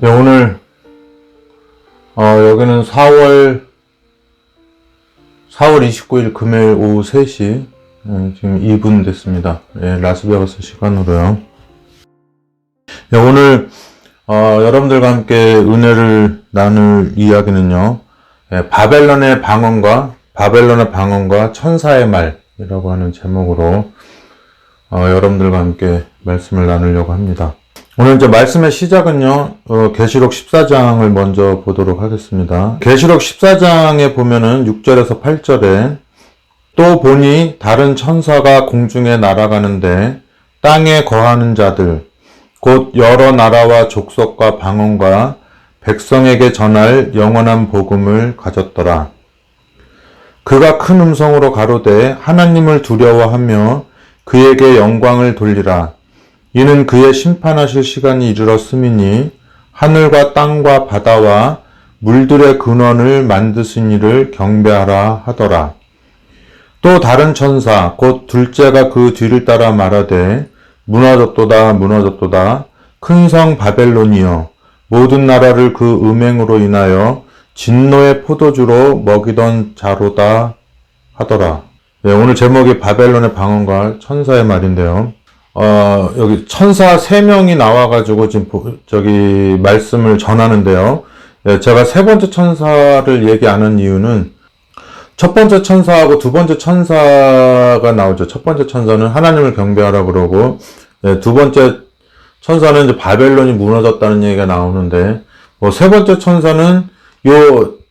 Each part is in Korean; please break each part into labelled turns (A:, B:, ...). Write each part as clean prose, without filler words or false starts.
A: 네, 오늘 여기는 4월 29일 금요일 오후 3시 지금 2분 됐습니다. 라스베가스 시간으로요. 네, 오늘 여러분들과 함께 은혜를 나눌 이야기는요, 바벨론의 방언과 천사의 말이라고 하는 제목으로 여러분들과 함께 말씀을 나누려고 합니다. 오늘 이제 말씀의 시작은요, 계시록 14장을 먼저 보도록 하겠습니다. 계시록 14장에 보면은 6절에서 8절에 또 보니 다른 천사가 공중에 날아가는데 땅에 거하는 자들, 곧 여러 나라와 족속과 방언과 백성에게 전할 영원한 복음을 가졌더라. 그가 큰 음성으로 가로되 하나님을 두려워하며 그에게 영광을 돌리라. 이는 그의 심판하실 시간이 이르렀음이니 하늘과 땅과 바다와 물들의 근원을 만드신 이를 경배하라 하더라. 또 다른 천사 곧 둘째가 그 뒤를 따라 말하되 무너졌도다 무너졌도다 큰 성 바벨론이여 모든 나라를 그 음행으로 인하여 진노의 포도주로 먹이던 자로다 하더라. 네, 오늘 제목이 바벨론의 방언과 천사의 말인데요. 여기 천사 3명이 나와가지고 지금 말씀을 전하는데요. 제가 세 번째 천사를 얘기 안 한 이유는 첫 번째 천사하고 두 번째 천사가 나오죠. 첫 번째 천사는 하나님을 경배하라 그러고, 두 번째 천사는 이제 바벨론이 무너졌다는 얘기가 나오는데, 세 번째 천사는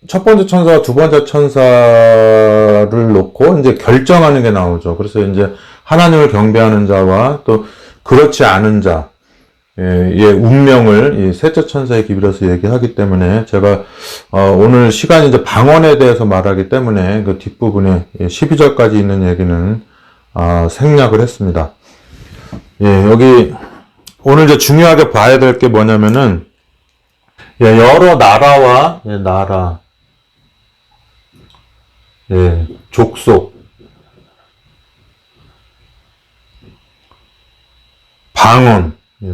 A: 첫 번째 천사와 두 번째 천사를 놓고 이제 결정하는 게 나오죠. 그래서 이제 하나님을 경배하는 자와 또 그렇지 않은 자, 운명을 이 셋째 천사에 기울여서 얘기하기 때문에 제가 오늘 시간이 이제 방언에 대해서 말하기 때문에 그 뒷부분에 12절까지 있는 얘기는 생략을 했습니다. 여기 오늘 이제 중요하게 봐야 될 게 뭐냐면은 여러 나라와 족속,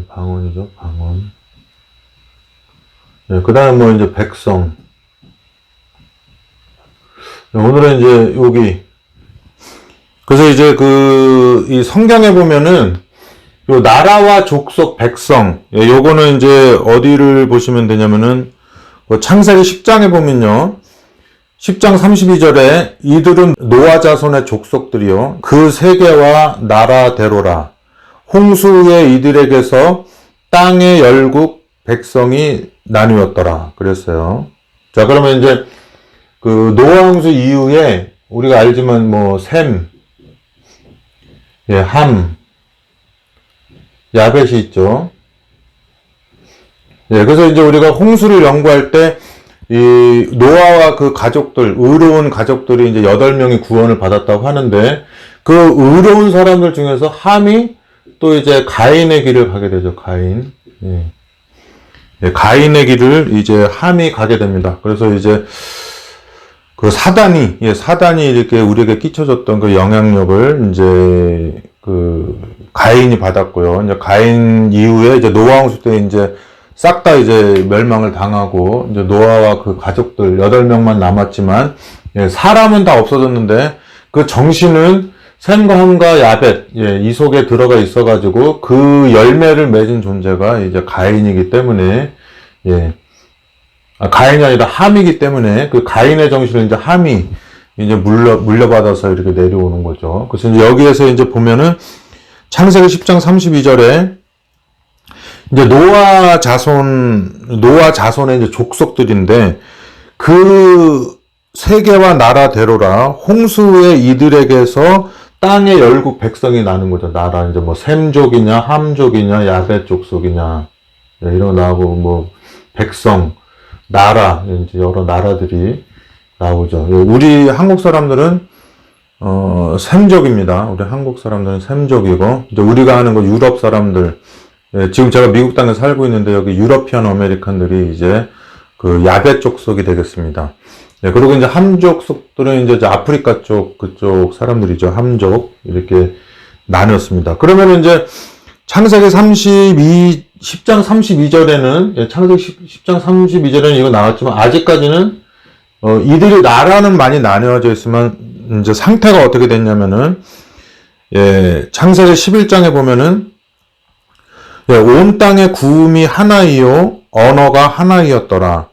A: 방언이죠, 방언. 그 다음에 이제 백성. 오늘은 이제 여기. 그래서 이제 이 성경에 보면은, 요 나라와 족속, 백성. 요거는 이제 어디를 보시면 되냐면은, 창세기 10장에 보면요. 10장 32절에 이들은 노아 자손의 족속들이요. 그 세계와 나라대로라. 홍수의 이들에게서 땅의 열국 백성이 나뉘었더라. 그랬어요. 자, 그러면 이제 노아 홍수 이후에 우리가 알지만 셈, 함, 야벳이 있죠. 그래서 이제 우리가 홍수를 연구할 때 이 노아와 그 가족들, 의로운 가족들이 이제 8명이 구원을 받았다고 하는데 그 의로운 사람들 중에서 함이 또 이제 가인의 길을 가게 되죠. 가인. 가인의 길을 이제 함이 가게 됩니다. 그래서 이제 그 사단이 이렇게 우리에게 끼쳐줬던 그 영향력을 이제 가인이 받았고요. 이제 가인 이후에 이제 노아 홍수 때 이제 싹 다 이제 멸망을 당하고 이제 노아와 그 가족들 8명만 남았지만 사람은 다 없어졌는데 그 정신은 셈과 함과 야벳 이 속에 들어가 있어가지고 그 열매를 맺은 존재가 이제 가인이기 때문에 가인이 아니라 함이기 때문에 그 가인의 정신을 이제 함이 이제 물려받아서 이렇게 내려오는 거죠. 그래서 이제 여기에서 이제 보면은 창세기 10장 32절에 이제 노아 자손의 이제 족속들인데 그 세계와 나라대로라 홍수의 이들에게서 땅의 열국 백성이 나는 거죠. 나라 이제 셈족이냐 함족이냐 야벳 족속이냐 이런 거 나오고 백성 나라 이제 여러 나라들이 나오죠. 우리 한국 사람들은 셈족입니다. 우리 한국 사람들은 셈족이고 이제 우리가 하는 거 유럽 사람들 지금 제가 미국 땅에 살고 있는데 여기 유러피안 아메리칸들이 이제 그 야벳 족속이 되겠습니다. 그리고 이제 함족 속들은 이제 아프리카 쪽 그쪽 사람들이죠. 함족 이렇게 나눴습니다. 그러면 이제 창세기 10장 32절에는, 창세기 10장 32절에는 이거 나왔지만, 아직까지는, 이들이 나라는 많이 나뉘어져 있으면, 이제 상태가 어떻게 됐냐면은, 창세기 11장에 보면은, 온 땅의 구음이 하나이요, 언어가 하나이었더라.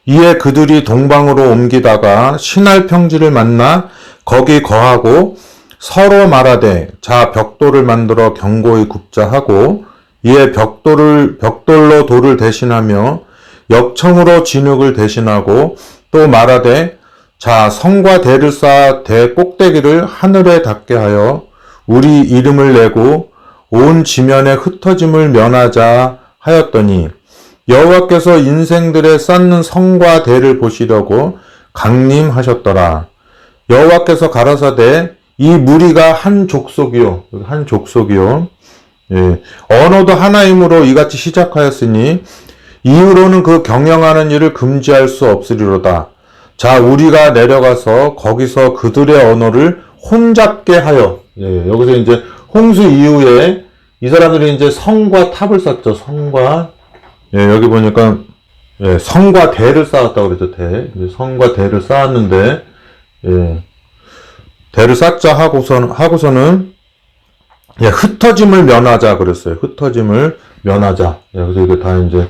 A: 이에 그들이 동방으로 옮기다가 신할 평지를 만나 거기 거하고 서로 말하되 자 벽돌을 만들어 견고히 굽자 하고 이에 벽돌로 돌을 대신하며 역청으로 진흙을 대신하고 또 말하되 자 성과 대를 쌓아 대 꼭대기를 하늘에 닿게 하여 우리 이름을 내고 온 지면에 흩어짐을 면하자 하였더니 여호와께서 인생들의 쌓는 성과 대를 보시려고 강림하셨더라. 여호와께서 가라사대 이 무리가 한 족속이요. 언어도 하나이므로 이같이 시작하였으니 이후로는 그 경영하는 일을 금지할 수 없으리로다. 자 우리가 내려가서 거기서 그들의 언어를 혼잡게 하여 여기서 이제 홍수 이후에 이 사람들이 이제 성과 탑을 쌓죠. 여기 보니까 성과 대를 쌓았다고 그랬죠. 성과 대를 쌓았는데 대를 쌓자 하고서는 흩어짐을 면하자 그랬어요. 흩어짐을 면하자. 그래서 이게 다 이제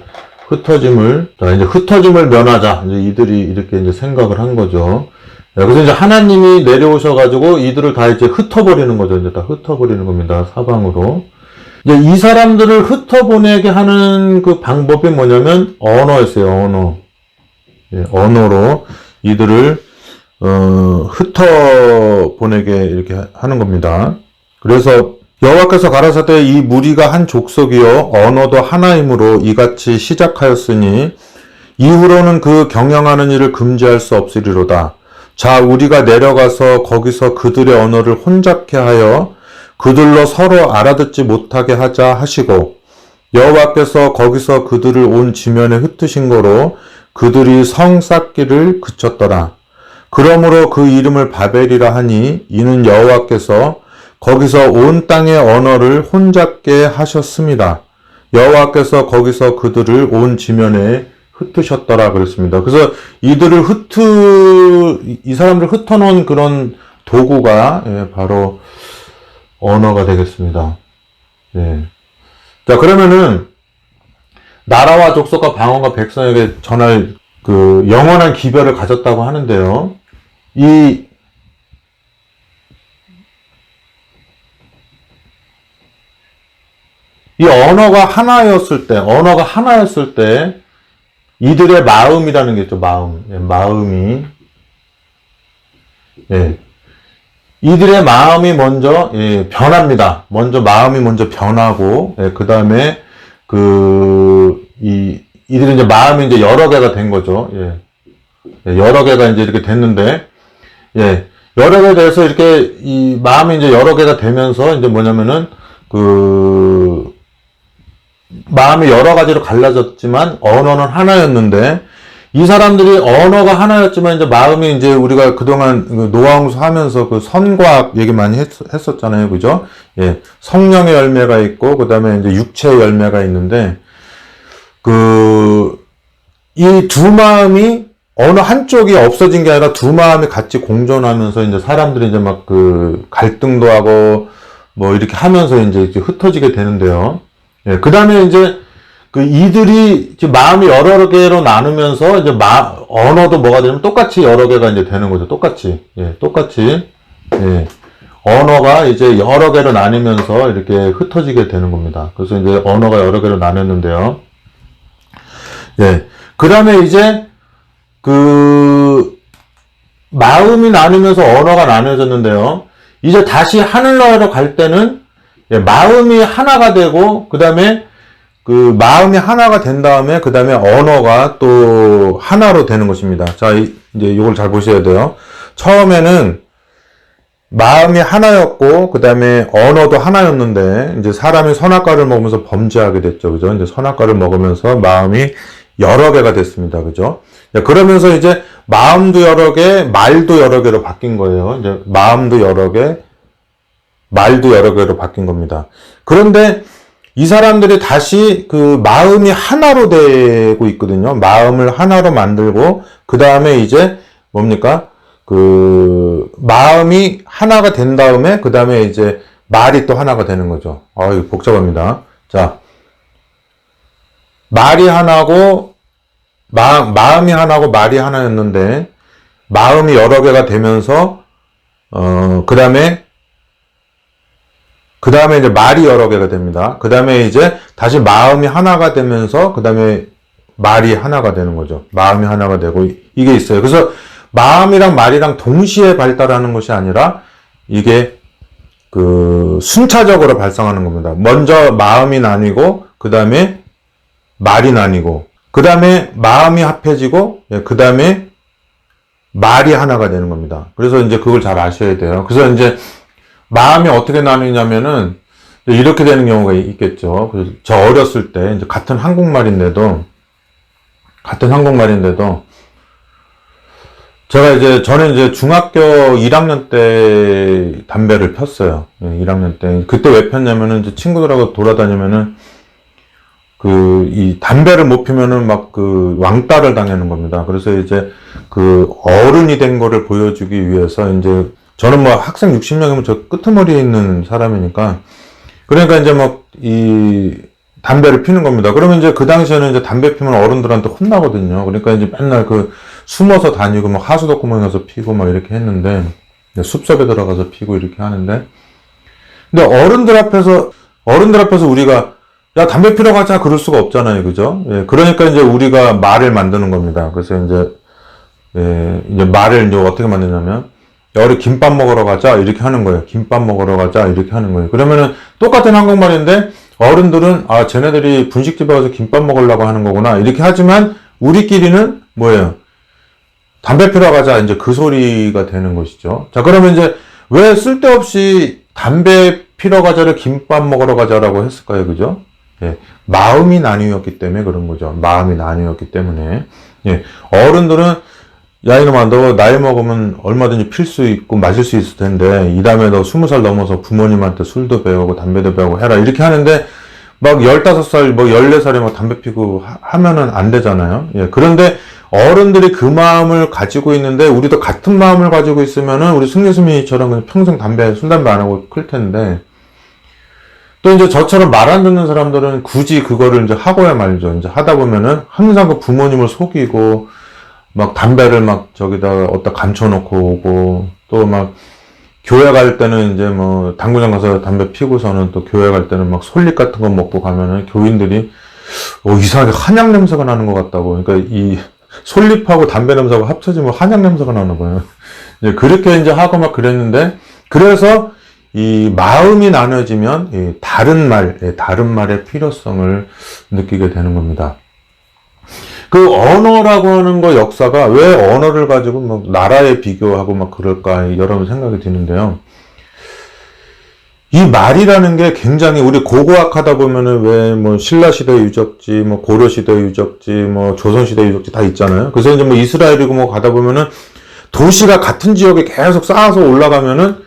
A: 흩어짐을 면하자. 이제 이들이 이렇게 이제 생각을 한 거죠. 그래서 이제 하나님이 내려오셔가지고 이들을 다 이제 흩어버리는 거죠. 이제 다 흩어버리는 겁니다. 사방으로. 이제 이 사람들을 흩어보내게 하는 그 방법이 뭐냐면 언어였어요. 언어로 이들을 흩어보내게 이렇게 하는 겁니다. 그래서 여호와께서 가라사대 이 무리가 한 족속이요 언어도 하나이므로 이같이 시작하였으니 이후로는 그 경영하는 일을 금지할 수 없으리로다. 자 우리가 내려가서 거기서 그들의 언어를 혼잡케 하여 그들로 서로 알아듣지 못하게 하자 하시고 여호와께서 거기서 그들을 온 지면에 흩으신 거로 그들이 성 쌓기를 그쳤더라. 그러므로 그 이름을 바벨이라 하니 이는 여호와께서 거기서 온 땅의 언어를 혼잡게 하셨습니다. 여호와께서 거기서 그들을 온 지면에 흩으셨더라 그랬습니다. 그래서 이 사람들 흩어놓은 그런 도구가 바로 언어가 되겠습니다. 자, 그러면은, 나라와 족속과 방언과 백성에게 전할 그 영원한 기별을 가졌다고 하는데요. 이 언어가 하나였을 때, 이들의 마음이라는 게 있죠, 마음이. 이들의 마음이 먼저 변합니다. 마음이 먼저 변하고 그 다음에 이들이 이제 마음이 이제 여러 개가 된 거죠. 여러 개가 이제 이렇게 됐는데 여러 개 돼서 이렇게 이 마음이 이제 여러 개가 되면서 이제 뭐냐면은 마음이 여러 가지로 갈라졌지만 언어는 하나였는데 이 사람들이 언어가 하나였지만 이제 마음이 이제 우리가 그동안 노아홍수 하면서 그 선과학 얘기 많이 했었잖아요. 그죠? 성령의 열매가 있고 그다음에 이제 육체의 열매가 있는데 이 두 마음이 어느 한쪽이 없어진 게 아니라 두 마음이 같이 공존하면서 이제 사람들이 이제 막 갈등도 하고 뭐 이렇게 하면서 이제 흩어지게 되는데요. 그다음에 이제 이들이 마음이 여러 개로 나누면서 이제 언어도 뭐가 되냐면 똑같이 여러 개가 이제 되는 거죠. 똑같이. 언어가 이제 여러 개로 나뉘면서 이렇게 흩어지게 되는 겁니다. 그래서 이제 언어가 여러 개로 나눴는데요. 그 다음에 이제 마음이 나누면서 언어가 나눠졌는데요. 이제 다시 하늘나라로 갈 때는 마음이 하나가 되고 그 다음에 마음이 하나가 된 다음에 그 다음에 언어가 또 하나로 되는 것입니다. 자, 이제 이걸 잘 보셔야 돼요. 처음에는 마음이 하나였고 그 다음에 언어도 하나였는데 이제 사람이 선악과를 먹으면서 범죄하게 됐죠. 그죠? 이제 선악과를 먹으면서 마음이 여러 개가 됐습니다. 그죠? 그러면서 이제 마음도 여러 개, 말도 여러 개로 바뀐 거예요. 이제 마음도 여러 개, 말도 여러 개로 바뀐 겁니다. 그런데 이 사람들이 다시 그 마음이 하나로 되고 있거든요. 마음을 하나로 만들고, 그 다음에 이제 뭡니까? 그 마음이 하나가 된 다음에, 그 다음에 이제 말이 또 하나가 되는 거죠. 이거 복잡합니다. 자, 말이 하나고, 마음이 하나고 말이 하나였는데, 마음이 여러 개가 되면서, 그 다음에 이제 말이 여러 개가 됩니다. 그 다음에 이제 다시 마음이 하나가 되면서, 그 다음에 말이 하나가 되는 거죠. 마음이 하나가 되고, 이게 있어요. 그래서 마음이랑 말이랑 동시에 발달하는 것이 아니라, 이게 그 순차적으로 발생하는 겁니다. 먼저 마음이 나뉘고, 그 다음에 말이 나뉘고, 그 다음에 마음이 합해지고, 그 다음에 말이 하나가 되는 겁니다. 그래서 이제 그걸 잘 아셔야 돼요. 그래서 이제 마음이 어떻게 나뉘냐면은 이렇게 되는 경우가 있겠죠. 그래서 저 어렸을 때 이제 같은 한국말인데도 저는 이제 중학교 1학년 때 담배를 폈어요. 1학년 때. 그때 왜 폈냐면은 이제 친구들하고 돌아다니면은 이 담배를 못 피면은 막 왕따를 당하는 겁니다. 그래서 이제 어른이 된 거를 보여주기 위해서 이제 저는 뭐 학생 60명이면 저 끄트머리에 있는 사람이니까, 그러니까 이제 이 담배를 피는 겁니다. 그러면 이제 그 당시에는 이제 담배 피면 어른들한테 혼나거든요. 그러니까 이제 맨날 숨어서 다니고 막 하수도 구멍에 가서 피고 막 이렇게 했는데, 숲속에 들어가서 피고 이렇게 하는데, 근데 어른들 앞에서 우리가 야, 담배 피러 가자 그럴 수가 없잖아요. 그죠? 예, 그러니까 이제 우리가 말을 만드는 겁니다. 그래서 이제 말을 이제 어떻게 만드냐면, 야, 우리 김밥 먹으러 가자 이렇게 하는 거예요. 김밥 먹으러 가자 이렇게 하는 거예요. 그러면은 똑같은 한국말인데 어른들은 쟤네들이 분식집에 가서 김밥 먹으려고 하는 거구나 이렇게 하지만, 우리끼리는 뭐예요? 담배 피러 가자 이제 그 소리가 되는 것이죠. 자, 그러면 이제 왜 쓸데없이 담배 피러 가자를 김밥 먹으러 가자라고 했을까요? 그죠? 예, 마음이 나뉘었기 때문에 그런 거죠. 마음이 나뉘었기 때문에. 예, 어른들은 야, 이놈아, 너 나이 먹으면 얼마든지 필 수 있고 마실 수 있을 텐데, 이 다음에 너 20살 넘어서 부모님한테 술도 배우고 담배도 배우고 해라. 이렇게 하는데, 막 15살, 14살에 막 담배 피고 하면은 안 되잖아요. 예, 그런데 어른들이 그 마음을 가지고 있는데, 우리도 같은 마음을 가지고 있으면은, 우리 승리수민이처럼 그냥 평생 술, 담배 안 하고 클 텐데, 또 이제 저처럼 말 안 듣는 사람들은 굳이 그거를 이제 하고야 말죠. 이제 하다 보면은 항상 그 부모님을 속이고, 막 담배를 막 저기다가 어디다 감춰놓고 오고, 또 막 교회 갈 때는 이제 뭐 당구장 가서 담배 피고서는 또 교회 갈 때는 막 솔잎 같은 거 먹고 가면은 교인들이 이상하게 한약 냄새가 나는 것 같다고. 그러니까 이 솔잎하고 담배 냄새가 합쳐지면 한약 냄새가 나나 봐요. 이제 그렇게 이제 하고 막 그랬는데, 그래서 이 마음이 나눠지면 이 다른 말의 필요성을 느끼게 되는 겁니다. 그 언어라고 하는 거 역사가 왜 언어를 가지고 막 나라에 비교하고 막 그럴까 여러분 생각이 드는데요. 이 말이라는 게 굉장히 우리 고고학 하다 보면은 왜 뭐 신라시대 유적지, 뭐 고려시대 유적지, 뭐 조선시대 유적지 다 있잖아요. 그래서 이제 뭐 이스라엘이고 뭐 가다 보면은 도시가 같은 지역에 계속 쌓아서 올라가면은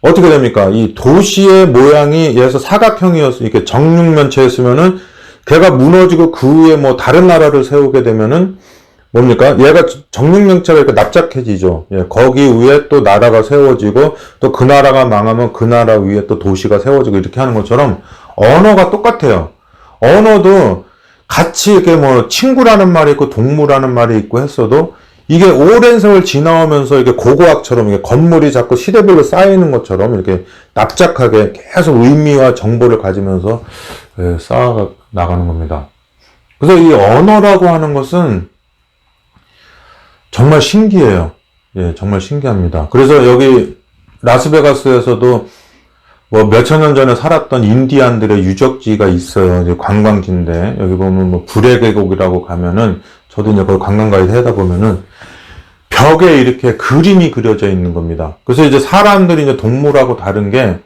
A: 어떻게 됩니까? 이 도시의 모양이 예를 들어서 사각형이었으 이렇게 정육면체였으면은 걔가 무너지고 그 위에 뭐 다른 나라를 세우게 되면은 뭡니까? 얘가 정육면체가 이렇게 납작해지죠. 예, 거기 위에 또 나라가 세워지고 또 그 나라가 망하면 그 나라 위에 또 도시가 세워지고 이렇게 하는 것처럼 언어가 똑같아요. 언어도 같이 이렇게 뭐 친구라는 말이 있고 동무라는 말이 있고 했어도 이게 오랜 세월 지나오면서 이게 고고학처럼 이게 건물이 자꾸 시대별로 쌓이는 것처럼 이렇게 납작하게 계속 의미와 정보를 가지면서 쌓아 나가는 겁니다. 그래서 이 언어라고 하는 것은 정말 신기해요. 예, 정말 신기합니다. 그래서 여기 라스베가스에서도 뭐 몇천 년 전에 살았던 인디안들의 유적지가 있어요. 이제 관광지인데 여기 보면 뭐 불의 계곡이라고 가면은 저도 이제 거기 관광 가이드 하다 보면은 벽에 이렇게 그림이 그려져 있는 겁니다. 그래서 이제 사람들이 이제 동물하고 다른 게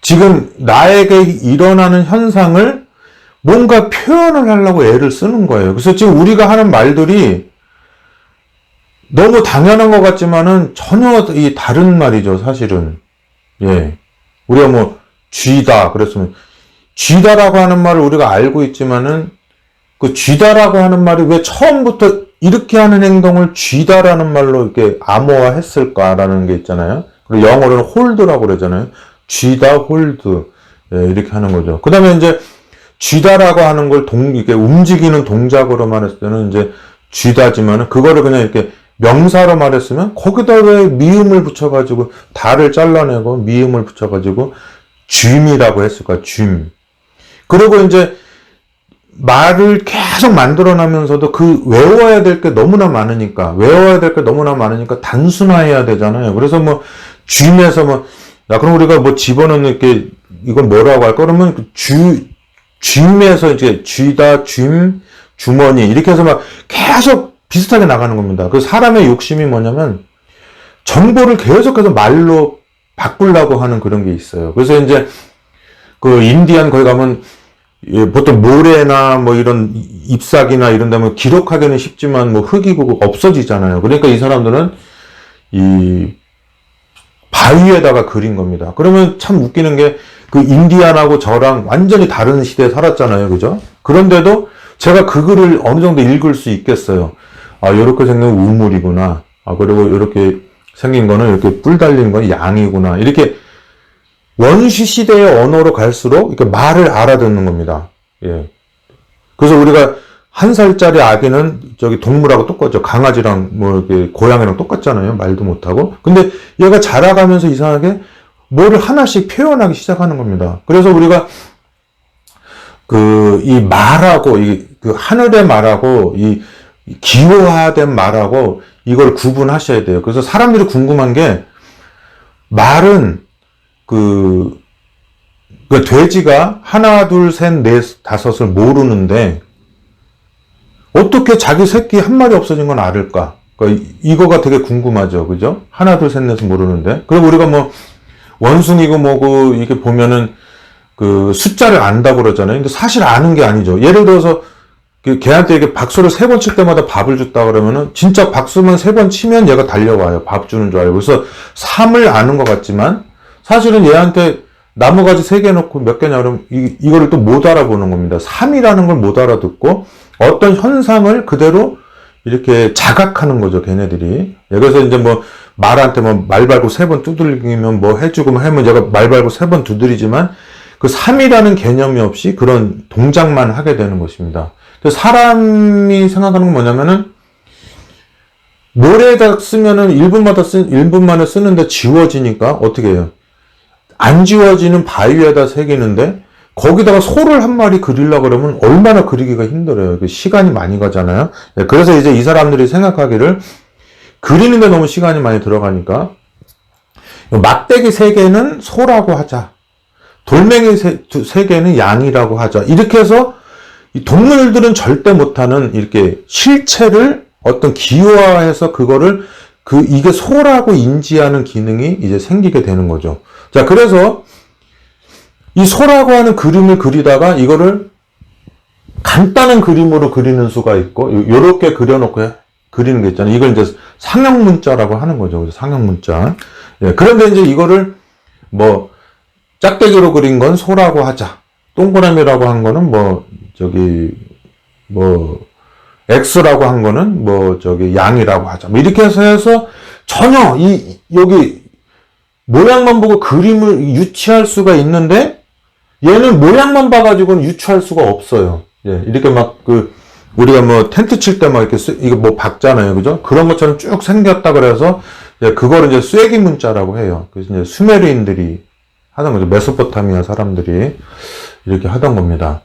A: 지금 나에게 일어나는 현상을 뭔가 표현을 하려고 애를 쓰는 거예요. 그래서 지금 우리가 하는 말들이 너무 당연한 것 같지만은 전혀 이 다른 말이죠, 사실은. 예. 우리가 뭐 쥐다 그랬으면 쥐다라고 하는 말을 우리가 알고 있지만은 그 쥐다라고 하는 말이 왜 처음부터 이렇게 하는 행동을 쥐다라는 말로 이렇게 암호화했을까라는 게 있잖아요. 그리고 영어로는 홀드라고 그러잖아요. 쥐다, 홀드. 예, 이렇게 하는 거죠. 그 다음에 이제 쥐다라고 하는 걸 이렇게 움직이는 동작으로 말했을 때는 이제 쥐다지만은 그거를 그냥 이렇게 명사로 말했으면 거기다 왜 미음을 붙여가지고 다를 잘라내고 미음을 붙여가지고 쥐이라고 했을까? 쥐. 그리고 이제 말을 계속 만들어나면서도 그 외워야 될 게 너무나 많으니까 단순화해야 되잖아요. 그래서 뭐 쥐에서 뭐 야 그럼 우리가 뭐 집어넣는 게 이건 뭐라고 할까? 그러면 쥐에서 이제 쥐다, 쥐, 주머니 이렇게 해서 막 계속 비슷하게 나가는 겁니다. 그 사람의 욕심이 뭐냐면 정보를 계속해서 말로 바꾸려고 하는 그런 게 있어요. 그래서 이제 그 인디안 거기 가면 보통 모래나 뭐 이런 잎사귀나 이런 데면 기록하기는 쉽지만 뭐 흙이고 없어지잖아요. 그러니까 이 사람들은 이 바위에다가 그린 겁니다. 그러면 참 웃기는 게 그 인디안하고 저랑 완전히 다른 시대에 살았잖아요. 그죠? 그런데도 제가 그 글을 어느 정도 읽을 수 있겠어요. 아, 요렇게 생긴 우물이구나. 아, 그리고 이렇게 생긴 거는 이렇게 뿔 달린 건 양이구나. 이렇게 원시 시대의 언어로 갈수록 이렇게 말을 알아듣는 겁니다. 예. 그래서 우리가 1살짜리 아기는 저기 동물하고 똑같죠. 강아지랑 뭐 이렇게 고양이랑 똑같잖아요. 말도 못하고. 근데 얘가 자라가면서 이상하게 뭐를 하나씩 표현하기 시작하는 겁니다. 그래서 우리가 이 말하고 그 하늘의 말하고 이 기호화된 말하고 이걸 구분하셔야 돼요. 그래서 사람들이 궁금한 게 말은 그 돼지가 하나, 둘, 셋, 넷, 다섯을 모르는데 어떻게 자기 새끼 한 마리 없어진 건 알을까? 그러니까 이거가 되게 궁금하죠. 그죠? 하나, 둘, 셋, 넷은 모르는데. 그리고 우리가 뭐 원숭이고 뭐고 이게 보면은 그 숫자를 안다고 그러잖아요. 근데 사실 아는 게 아니죠. 예를 들어서 걔한테 이렇게 박수를 3번 칠 때마다 밥을 줬다 그러면은 진짜 박수만 3번 치면 얘가 달려와요. 밥 주는 줄 알고. 그래서 3을 아는 것 같지만 사실은 얘한테 나무가지 3개 놓고 몇 개냐 그러면 이거를 또 못 알아보는 겁니다. 3이라는 걸 못 알아듣고 어떤 현상을 그대로 이렇게 자각하는 거죠, 걔네들이. 그래서 이제 뭐 말한테 뭐 말 발고 3번 두들기면 뭐 해주고 뭐 하면 얘가 말 발고 3번 두드리지만 그 3이라는 개념이 없이 그런 동작만 하게 되는 것입니다. 그래서 사람이 생각하는 건 뭐냐면은 모래에다 쓰면은 1분 만에 쓰는데 지워지니까 어떻게 해요? 안 지워지는 바위에다 새기는데 거기다가 소를 한 마리 그리려고 그러면 얼마나 그리기가 힘들어요. 시간이 많이 가잖아요. 그래서 이제 이 사람들이 생각하기를 그리는데 너무 시간이 많이 들어가니까 막대기 3개는 소라고 하자. 돌멩이 3개는 양이라고 하자. 이렇게 해서 이 동물들은 절대 못하는 이렇게 실체를 어떤 기호화해서 그거를 이게 소라고 인지하는 기능이 이제 생기게 되는 거죠. 자, 그래서 이 소라고 하는 그림을 그리다가 이거를 간단한 그림으로 그리는 수가 있고, 요렇게 그려놓고 그리는 게 있잖아요. 이걸 이제 상형문자라고 하는 거죠. 그래서 상형문자. 예, 그런데 이제 이거를 뭐, 짝대기로 그린 건 소라고 하자. 동그라미라고 한 거는 X라고 한 거는 양이라고 하자. 뭐 이렇게 해서 전혀 여기 모양만 보고 그림을 유추할 수가 있는데 얘는 모양만 봐가지고는 유추할 수가 없어요. 예, 이렇게 우리가 뭐 텐트 칠 때 막 이렇게 이거 뭐 박잖아요. 그죠? 그런 것처럼 쭉 생겼다 그래서 예, 그거를 이제 쐐기 문자라고 해요. 그래서 이제 수메르인들이 하던 거죠. 메소포타미아 사람들이 이렇게 하던 겁니다.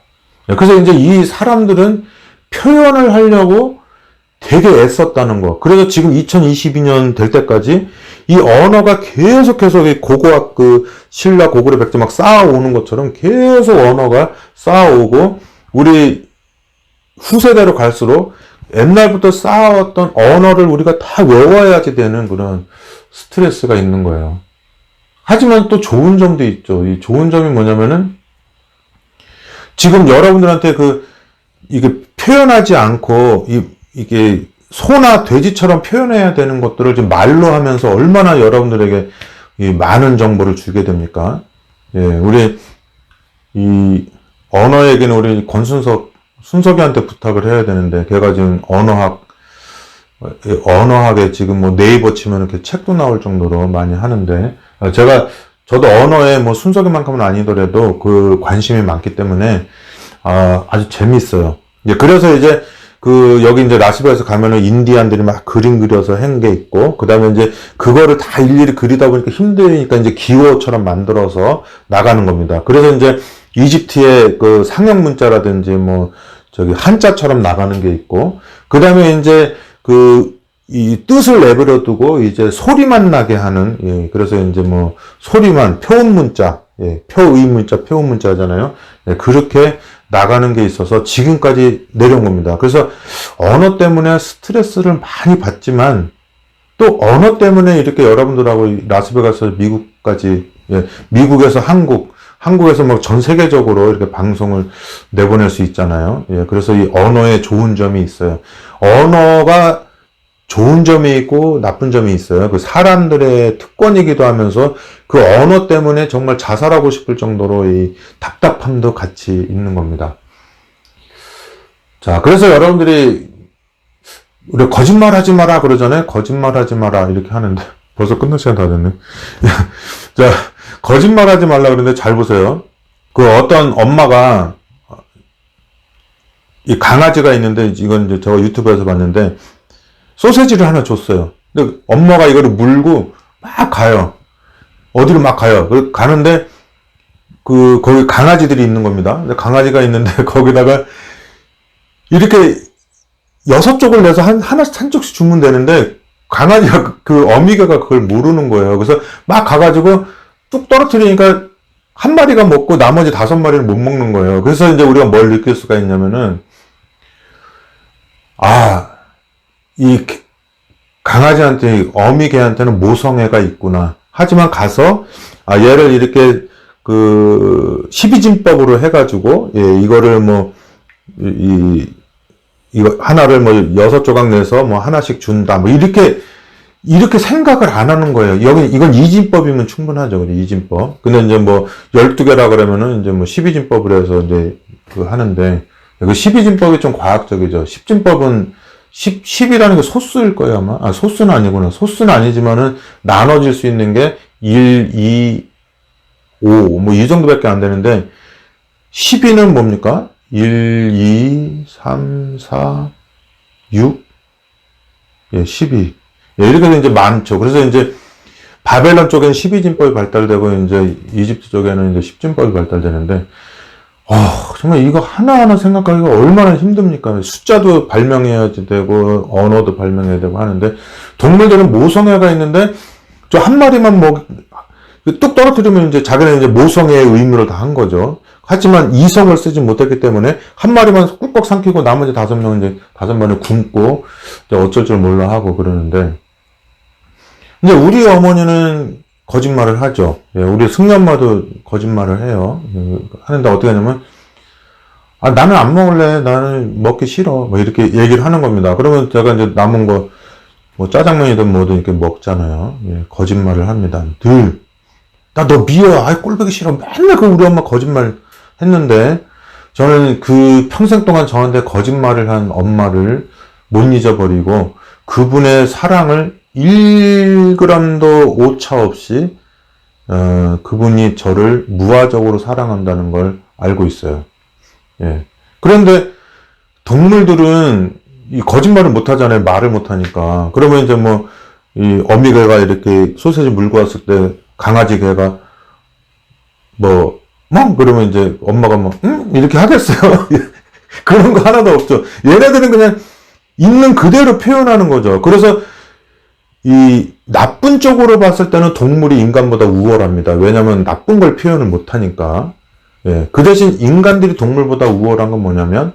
A: 예, 그래서 이제 이 사람들은 표현을 하려고 되게 애썼다는 거. 그래서 지금 2022년 될 때까지 이 언어가 계속해서 고고학 신라 고구려 백제 막 쌓아오는 것처럼 계속 언어가 쌓아오고 우리 후세대로 갈수록 옛날부터 쌓아왔던 언어를 우리가 다 외워야지 되는 그런 스트레스가 있는 거예요. 하지만 또 좋은 점도 있죠. 이 좋은 점이 뭐냐면은 지금 여러분들한테 이게 표현하지 않고 이게 소나 돼지처럼 표현해야 되는 것들을 지금 말로 하면서 얼마나 여러분들에게 이 많은 정보를 주게 됩니까? 예, 우리 언어 얘기는 우리 순석이한테 부탁을 해야 되는데, 걔가 지금 언어학에 지금 뭐 네이버 치면 이렇게 책도 나올 정도로 많이 하는데, 저도 언어에 뭐 순석이만큼은 아니더라도 그 관심이 많기 때문에, 아주 재밌어요. 그래서 이제 여기 이제 라스베가스 가면은 인디안들이 막 그림 그려서 한 게 있고, 그 다음에 이제 그거를 다 일일이 그리다 보니까 힘드니까 이제 기호처럼 만들어서 나가는 겁니다. 그래서 이제 이집트의 그 상형 문자라든지 뭐, 한자처럼 나가는 게 있고, 그 다음에 이제 이 뜻을 내버려 두고 이제 소리만 나게 하는, 예, 그래서 이제 뭐, 소리만, 표음 문자, 예, 표의 문자, 표음 문자잖아요. 예, 그렇게 나가는 게 있어서 지금까지 내려온 겁니다. 그래서 언어 때문에 스트레스를 많이 받지만 또 언어 때문에 이렇게 여러분들하고 라스베가스 미국까지, 예, 미국에서 한국에서 뭐 전 세계적으로 이렇게 방송을 내보낼 수 있잖아요. 예, 그래서 이 언어에 좋은 점이 있어요. 언어가 좋은 점이 있고 나쁜 점이 있어요. 그 사람들의 특권이기도 하면서 그 언어 때문에 정말 자살하고 싶을 정도로 이 답답함도 같이 있는 겁니다. 자, 그래서 여러분들이 우리 거짓말 하지 마라 그러잖아요. 거짓말 하지 마라 이렇게 하는데 벌써 끝날 시간 다 됐네. 자, 거짓말 하지 말라 그러는데 잘 보세요. 그 어떤 엄마가 이 강아지가 있는데, 이건 이제 제가 유튜브에서 봤는데 소세지를 하나 줬어요. 근데 엄마가 이거를 물고 막 가요. 어디로 막 가요. 가는데 거기 강아지들이 있는 겁니다. 근데 강아지가 있는데 거기다가 이렇게 6쪽을 내서 하나씩 한쪽씩 주면 되는데 강아지가 어미개가 그걸 모르는 거예요. 그래서 막 가가지고 뚝 떨어뜨리니까 한 마리가 먹고 나머지 5마리를 못 먹는 거예요. 그래서 이제 우리가 뭘 느낄 수가 있냐면은, 이 강아지한테, 어미개한테는 모성애가 있구나. 하지만 가서, 얘를 이렇게 12진법으로 해가지고, 예, 이거를 뭐, 이거 하나를 뭐 6조각 내서 뭐 하나씩 준다. 뭐 이렇게 생각을 안 하는 거예요. 이건 2진법이면 충분하죠. 2진법. 근데 이제 뭐 12개라 그러면은 이제 뭐 12진법을 해서 이제 하는데, 12진법이 좀 과학적이죠. 10진법은 10이라는 게 소수일 거예요, 아마. 소수는 아니구나. 소수는 아니지만은 나눠질 수 있는 게 1, 2, 5, 뭐 이 정도밖에 안 되는데, 12는 뭡니까? 1, 2, 3, 4, 6? 예, 12. 예, 이렇게 되면 이제 많죠. 그래서 이제 바벨론 쪽에는 12진법이 발달되고, 이제 이집트 쪽에는 이제 10진법이 발달되는데, 정말 이거 하나하나 생각하기가 얼마나 힘듭니까? 숫자도 발명해야 되고, 언어도 발명해야 되고 하는데, 동물들은 모성애가 있는데, 저 한 마리만 뚝 떨어뜨리면 이제 자기는 이제 모성애의 의무를 다 한 거죠. 하지만 이성을 쓰지 못했기 때문에 한 마리만 꾹꾹 삼키고 나머지 5명은 이제 5마리 굶고 어쩔 줄 몰라 하고 그러는데, 이제 우리 어머니는 거짓말을 하죠. 예, 우리 승려엄마도 거짓말을 해요. 하는데 어떻게 하냐면, 나는 안 먹을래. 나는 먹기 싫어. 뭐 이렇게 얘기를 하는 겁니다. 그러면 제가 이제 남은 거, 뭐 짜장면이든 뭐든 이렇게 먹잖아요. 예, 거짓말을 합니다. 늘. 나 너 미워. 꼴보기 싫어. 맨날 우리 엄마 거짓말 했는데, 저는 평생 동안 저한테 거짓말을 한 엄마를 못 잊어버리고, 그분의 사랑을 1g도 오차 없이, 그분이 저를 무화적으로 사랑한다는 걸 알고 있어요. 예. 그런데 동물들은 이 거짓말을 못 하잖아요. 말을 못 하니까. 그러면 이제 뭐, 이 어미개가 이렇게 소세지 물고 왔을 때 강아지 개가 그러면 이제 엄마가 이렇게 하겠어요. 그런 거 하나도 없죠. 얘네들은 그냥 있는 그대로 표현하는 거죠. 그래서 이 나쁜 쪽으로 봤을 때는 동물이 인간보다 우월합니다. 왜냐하면 나쁜 걸 표현을 못 하니까. 예, 그 대신 인간들이 동물보다 우월한 건 뭐냐면,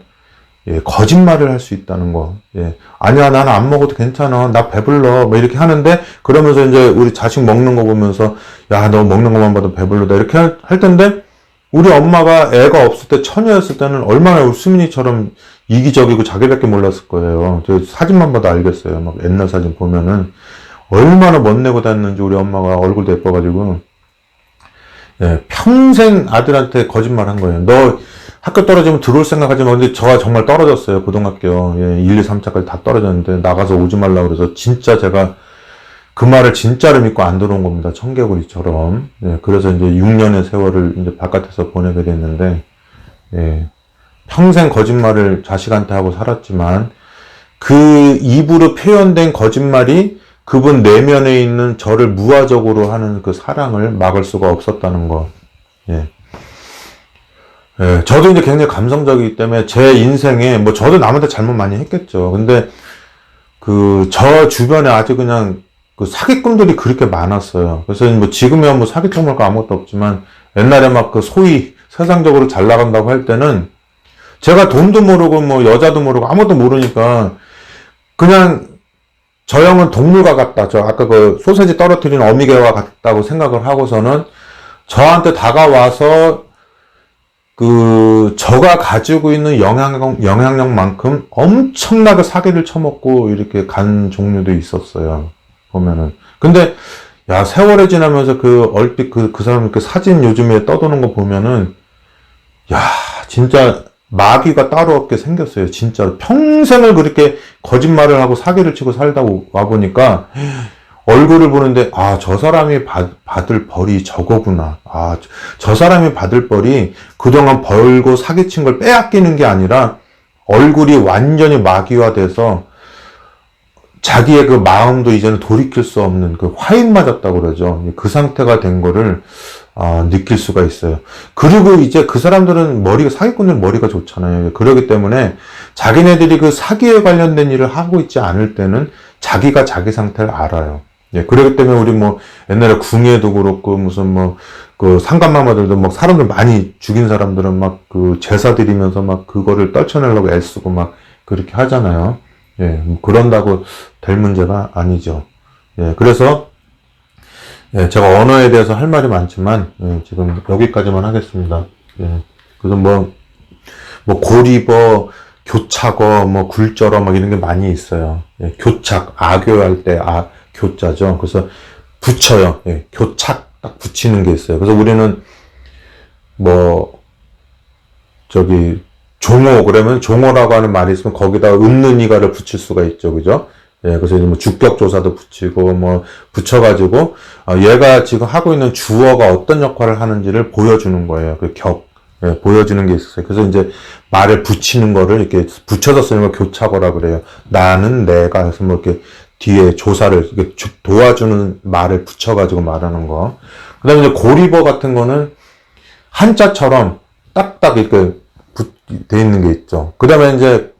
A: 예, 거짓말을 할 수 있다는 거. 예, 아니야, 나는 안 먹어도 괜찮아. 나 배불러. 뭐 이렇게 하는데, 그러면서 이제 우리 자식 먹는 거 보면서, 야, 너 먹는 것만 봐도 배불러다. 이렇게 할 텐데, 우리 엄마가 애가 없을 때, 처녀였을 때는 얼마나 우리 수민이처럼 이기적이고 자기밖에 몰랐을 거예요. 저 사진만 봐도 알겠어요. 막 옛날 사진 보면은, 얼마나 멋내고 다녔는지 우리 엄마가 얼굴도 예뻐가지고, 예, 평생 아들한테 거짓말 한 거예요. 너 학교 떨어지면 들어올 생각하지 마. 근데 저가 정말 떨어졌어요. 고등학교. 예, 1, 2, 3차까지 다 떨어졌는데 나가서 오지 말라고 그래서 진짜 제가 그 말을 진짜로 믿고 안 들어온 겁니다. 청개구리처럼. 예, 그래서 이제 6년의 세월을 이제 바깥에서 보내게 됐는데, 예, 평생 거짓말을 자식한테 하고 살았지만 그 입으로 표현된 거짓말이 그분 내면에 있는 저를 무화적으로 하는 그 사랑을 막을 수가 없었다는 거. 예. 예, 저도 이제 굉장히 감성적이기 때문에 제 인생에, 뭐 저도 남한테 잘못 많이 했겠죠. 근데 저 주변에 아주 그냥 그 사기꾼들이 그렇게 많았어요. 그래서 뭐 지금이야 뭐 사기꾼 말고 아무것도 없지만 옛날에 막 그 소위 세상적으로 잘 나간다고 할 때는 제가 돈도 모르고 뭐 여자도 모르고 아무것도 모르니까 그냥 저 형은 동물과 같다. 저 아까 그 소세지 떨어뜨리는 어미개와 같다고 생각을 하고서는 저한테 다가와서 저가 가지고 있는 영향력만큼 엄청나게 사기를 쳐먹고 이렇게 간 종류도 있었어요. 보면은. 근데, 야, 세월이 지나면서 얼핏 그 사람 이렇게 사진 요즘에 떠도는 거 보면은, 야, 진짜 마귀가 따로 없게 생겼어요. 진짜 평생을 그렇게 거짓말을 하고 사기를 치고 살다 와보니까, 얼굴을 보는데, 아, 저 사람이 받을 벌이 저거구나. 아, 저 사람이 받을 벌이 그동안 벌고 사기친 걸 빼앗기는 게 아니라, 얼굴이 완전히 마귀화돼서, 자기의 그 마음도 이제는 돌이킬 수 없는 그 화인 맞았다고 그러죠. 그 상태가 된 거를, 느낄 수가 있어요. 그리고 이제 그 사람들은 사기꾼들 머리가 좋잖아요. 그러기 때문에 자기네들이 그 사기에 관련된 일을 하고 있지 않을 때는 자기가 자기 상태를 알아요. 예, 그러기 때문에 우리 뭐 옛날에 궁예도 그렇고 무슨 그 상감마마들도 막 사람들 많이 죽인 사람들은 막 그 제사 드리면서 막 그거를 떨쳐내려고 애쓰고 막 그렇게 하잖아요. 예, 뭐 그런다고 될 문제가 아니죠. 예, 그래서 예, 제가 언어에 대해서 할 말이 많지만 예, 지금 여기까지만 하겠습니다. 예, 그래서 뭐 고리버, 교착어, 뭐 굴절어 막 이런 게 많이 있어요. 예, 교착, 악교할 때 교자죠. 그래서 붙여요. 예, 교착 딱 붙이는 게 있어요. 그래서 우리는 종어 그러면 종어라고 하는 말이 있으면 거기다 없는 이가를 붙일 수가 있죠. 그죠? 예, 그래서 뭐 주격조사도 붙이고 뭐 붙여가지고 얘가 지금 하고 있는 주어가 어떤 역할을 하는지를 보여주는 거예요. 예, 보여주는 게 있었어요. 그래서 이제 말을 붙이는 거를 이렇게 붙여서 쓰는 걸 교착어라 그래요. 나는 내가 해서 뭐 이렇게 뒤에 조사를 이렇게 도와주는 말을 붙여가지고 말하는 거. 그 다음에 이제 고리버 같은 거는 한자처럼 딱딱 이렇게 돼 있는 게 있죠. 그 다음에 이제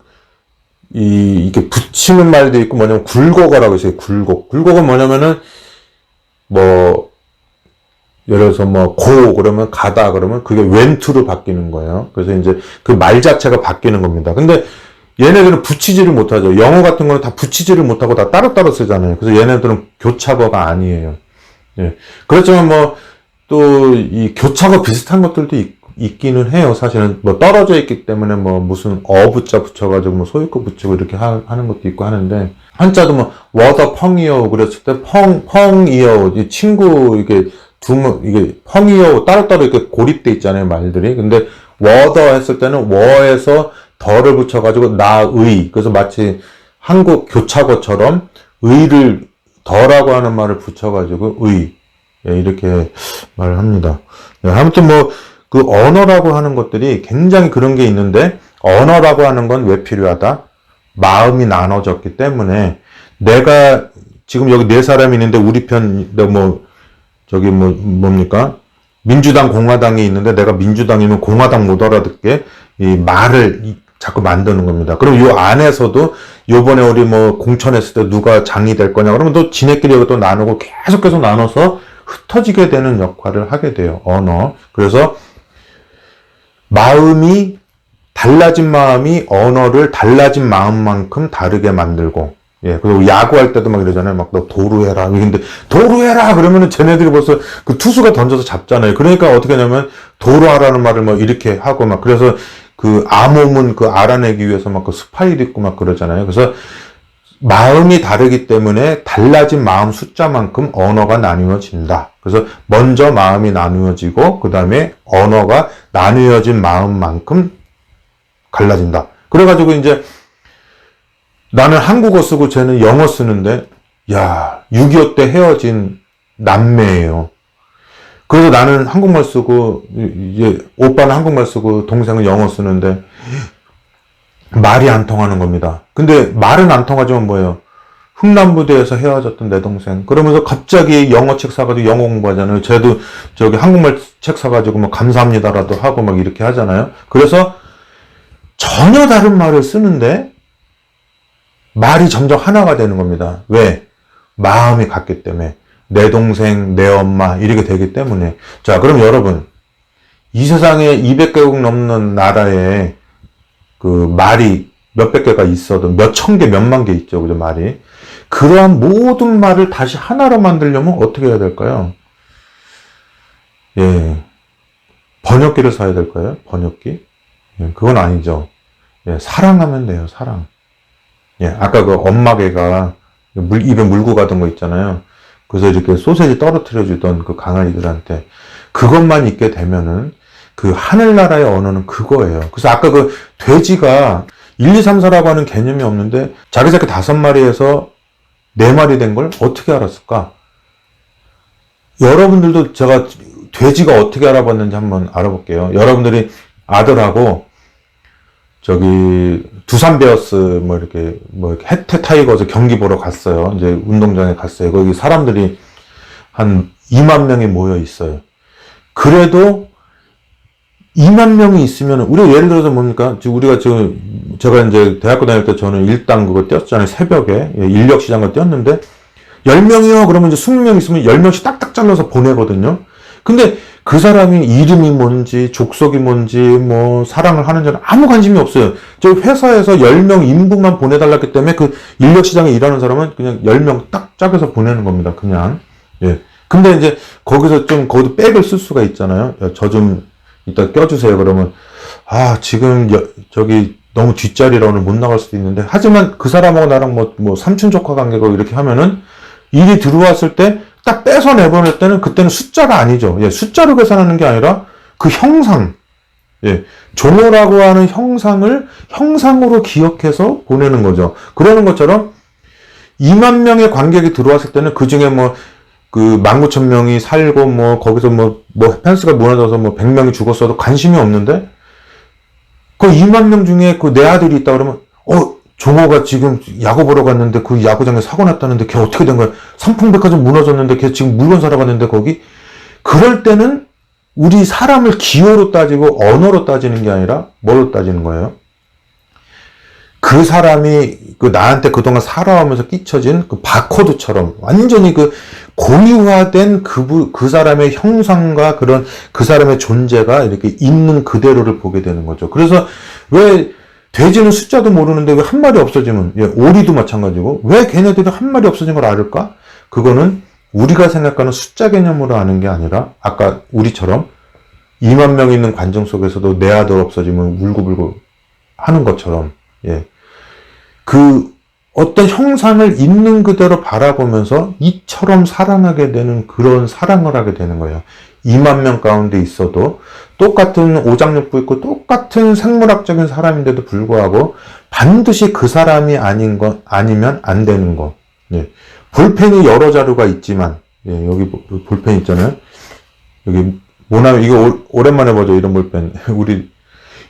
A: 이게 붙이는 말도 있고 뭐냐면 굴곡어라고 있어요. 굴곡은 뭐냐면은 예를 들어서 그러면 가다 그러면 그게 웬투로 바뀌는 거예요. 그래서 이제 그 말 자체가 바뀌는 겁니다. 근데 얘네들은 붙이지를 못하죠. 영어 같은 거는 다 붙이지를 못하고 다 따로따로 쓰잖아요. 그래서 얘네들은 교착어가 아니에요. 예. 그렇지만 또 이 교착어 비슷한 것들도 있기는 해요. 사실은 떨어져 있기 때문에 무슨 어부자 붙여가지고 소유급 붙이고 이렇게 하는 것도 있고 하는데 한자도 워더 펑이어 그랬을 때 펑이어 이 친구 이게 펑이어 따로따로 이렇게 고립돼 있잖아요. 말들이. 근데 워더 했을 때는 워에서 더를 붙여가지고 나의 그래서 마치 한국 교착어처럼 의를 더라고 하는 말을 붙여가지고 예, 이렇게 말을 합니다. 네, 아무튼 그 언어라고 하는 것들이 굉장히 그런 게 있는데 언어라고 하는 건 왜 필요하다? 마음이 나눠졌기 때문에 내가 지금 여기 네 사람이 있는데 우리 편 뭡니까? 민주당 공화당이 있는데 내가 민주당이면 공화당 못 알아듣게 이 말을 자꾸 만드는 겁니다. 그럼 요 안에서도 요번에 우리 공천했을 때 누가 장이 될 거냐 그러면 또 지네끼리 또 나누고 계속 나눠서 흩어지게 되는 역할을 하게 돼요. 언어. 그래서 달라진 마음이 언어를 달라진 마음만큼 다르게 만들고, 예, 그리고 야구할 때도 이러잖아요. 너 도루해라. 근데, 도루해라! 그러면은 쟤네들이 벌써 그 투수가 던져서 잡잖아요. 그러니까 어떻게 하냐면, 도루하라는 말을 이렇게 하고 그래서 암호문 알아내기 위해서 그 스파이도 있고 그러잖아요. 그래서 마음이 다르기 때문에 달라진 마음 숫자만큼 언어가 나누어진다. 그래서 먼저 마음이 나누어지고 그 다음에 언어가 나누어진 마음만큼 갈라진다. 그래가지고 이제 나는 한국어 쓰고 쟤는 영어 쓰는데, 야, 6.25 때 헤어진 남매예요. 그래서 나는 한국말 쓰고, 이제 오빠는 한국말 쓰고, 동생은 영어 쓰는데, 말이 안 통하는 겁니다. 근데 말은 안 통하지만 뭐예요? 흥남부대에서 헤어졌던 내 동생. 그러면서 갑자기 영어 책 사가지고 영어 공부하잖아요. 쟤도 저기 한국말 책 사가지고 뭐 감사합니다라도 하고 막 이렇게 하잖아요. 그래서 전혀 다른 말을 쓰는데, 말이 점점 하나가 되는 겁니다. 왜? 마음이 같기 때문에. 내 동생, 내 엄마, 이렇게 되기 때문에. 자, 그럼 여러분, 이 세상에 200개국 넘는 나라에 그 말이 몇백 개가 있어도 몇 천 개, 몇만 개 있죠. 그죠, 말이. 그러한 모든 말을 다시 하나로 만들려면 어떻게 해야 될까요? 예. 번역기를 사야 될까요? 번역기? 예, 그건 아니죠. 예, 사랑하면 돼요, 사랑. 예, 아까 그 엄마개가 입에 물고 가던 거 있잖아요. 그래서 이렇게 소세지 떨어뜨려 주던 그 강아지들한테 그것만 있게 되면은 그 하늘나라의 언어는 그거예요. 그래서 아까 그 돼지가 1, 2, 3, 4라고 하는 개념이 없는데 자기 새끼 5마리에서 4마리 된 걸 어떻게 알았을까? 여러분들도 제가 돼지가 어떻게 알아봤는지 한번 알아볼게요. 여러분들이 아들하고 저기 두산 베어스 뭐 이렇게 해태 타이거즈 경기 보러 갔어요. 이제 운동장에 갔어요. 거기 사람들이 한 2만 명이 모여 있어요. 그래도 2만 명이 있으면 우리가 예를 들어서 뭡니까? 우리가 제가 이제 대학교 다닐 때 저는 일당 그거 뛰었잖아요. 새벽에 인력 시장을 뛰었는데 10명이요. 그러면 이제 20명 있으면 10명씩 딱딱 잘라서 보내거든요. 근데 그 사람이 이름이 뭔지, 족속이 뭔지, 뭐, 사랑을 하는지는 아무 관심이 없어요. 저 회사에서 10명 인부만 보내달랐기 때문에 그 인력시장에 일하는 사람은 그냥 10명 딱 짜서 보내는 겁니다. 그냥. 예. 근데 이제 거기서 좀, 거기도 백을 쓸 수가 있잖아요. 저 좀 이따 껴주세요. 그러면, 아, 지금 저기 너무 뒷자리라 오늘 못 나갈 수도 있는데, 하지만 그 사람하고 나랑 뭐 삼촌 조카 관계고 이렇게 하면은 일이 들어왔을 때 딱 빼서 내보낼 때는 그때는 숫자가 아니죠. 예, 숫자로 계산하는 게 아니라 그 형상, 예, 종호라고 하는 형상을 형상으로 기억해서 보내는 거죠. 그러는 것처럼 2만 명의 관객이 들어왔을 때는 그 중에 뭐 그 19,000명이 살고 뭐 거기서 뭐 펜스가 무너져서 뭐 100명이 죽었어도 관심이 없는데 그 2만 명 중에 그 내 아들이 있다 그러면 종호가 지금 야구 보러 갔는데 그 야구장에 사고 났다는데 걔 어떻게 된 거야? 삼풍백화점 무너졌는데 걔 지금 물건 사러 갔는데 거기? 그럴 때는 우리 사람을 기호로 따지고 언어로 따지는 게 아니라 뭘로 따지는 거예요? 그 사람이 그 나한테 그동안 살아오면서 끼쳐진 그 바코드처럼 완전히 그 고유화된 그 사람의 형상과 그런 그 사람의 존재가 이렇게 있는 그대로를 보게 되는 거죠. 그래서 왜 돼지는 숫자도 모르는데 왜 한 마리 없어지면, 예, 오리도 마찬가지고, 왜 걔네들이 한 마리 없어진 걸 알을까? 그거는 우리가 생각하는 숫자 개념으로 아는 게 아니라, 아까 우리처럼 2만 명 있는 관중 속에서도 내 아들 없어지면 울고불고 하는 것처럼, 예. 그 어떤 형상을 있는 그대로 바라보면서 이처럼 사랑하게 되는 그런 사랑을 하게 되는 거예요. 2만 명 가운데 있어도 똑같은 오장육부 있고 똑같은 생물학적인 사람인데도 불구하고 반드시 그 사람이 아니면 안 되는 거. 예. 볼펜이 여러 자루가 있지만, 예, 여기 볼펜 있잖아요. 여기 뭐나 이거 오랜만에 보죠. 이런 볼펜.